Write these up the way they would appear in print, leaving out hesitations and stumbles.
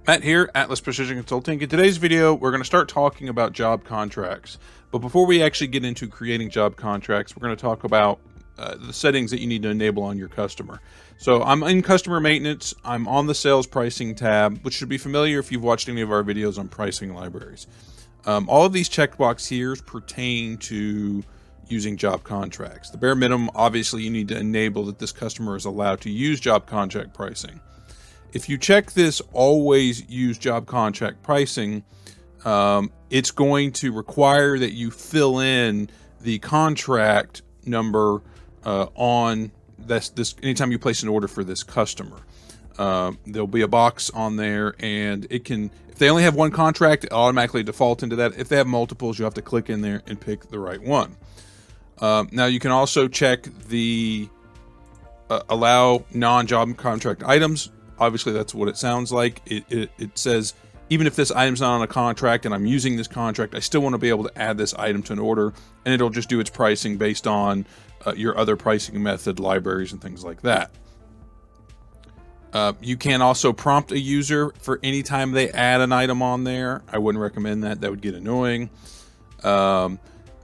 Matt here, Atlas Precision Consulting. In today's video, we're going to start talking about job contracts. But before we actually get into creating job contracts, we're going to talk about the settings that you need to enable on your customer. So I'm in customer maintenance. I'm on the sales pricing tab, which should be familiar if you've watched any of our videos on pricing libraries. All of these checkbox here pertain to using job contracts. The bare minimum, obviously, you need to enable that this customer is allowed to use job contract pricing. If you check this always use job contract pricing, it's going to require that you fill in the contract number on this anytime you place an order for this customer. There'll be a box on there, and it can, if they only have one contract, it automatically default into that. If they have multiples, you have to click in there and pick the right one. Now you can also check the allow non-job contract items. Obviously, that's what it sounds like. It says, even if this item's not on a contract and I'm using this contract, I still want to be able to add this item to an order, and it'll just do its pricing based on your other pricing method libraries and things like that. You can also prompt a user for any time they add an item on there. I wouldn't recommend that. That would get annoying.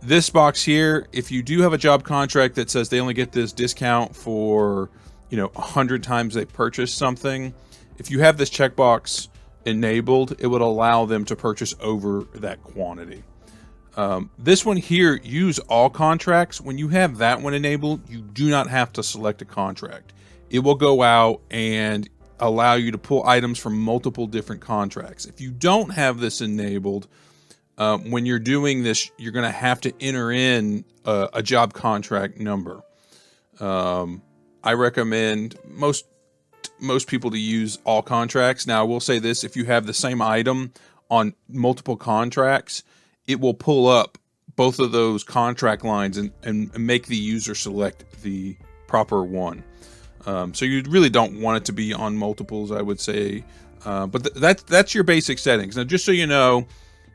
This box here, if you do have a job contract that says they only get this discount for 100 times they purchase something, if you have this checkbox enabled, it would allow them to purchase over that quantity. This one here, use all contracts. When you have that one enabled, you do not have to select a contract. It will go out and allow you to pull items from multiple different contracts. If you don't have this enabled, when you're doing this, you're going to have to enter in a job contract number. I recommend most people to use all contracts. Now, I will say this: if you have the same item on multiple contracts, it will pull up both of those contract lines and make the user select the proper one. So you really don't want it to be on multiples, I would say. But that's your basic settings. Now, just so you know,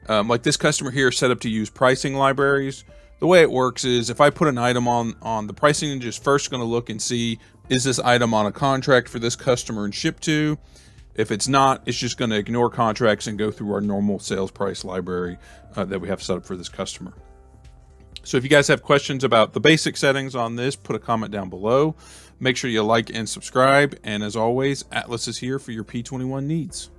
like this customer here is set up to use pricing libraries. The way it works is if I put an item on the pricing engine, is first going to look and see, is this item on a contract for this customer and ship to? If it's not, it's just going to ignore contracts and go through our normal sales price library that we have set up for this customer. So if you guys have questions about the basic settings on this, put a comment down below. Make sure you like and subscribe. And as always, Atlas is here for your P21 needs.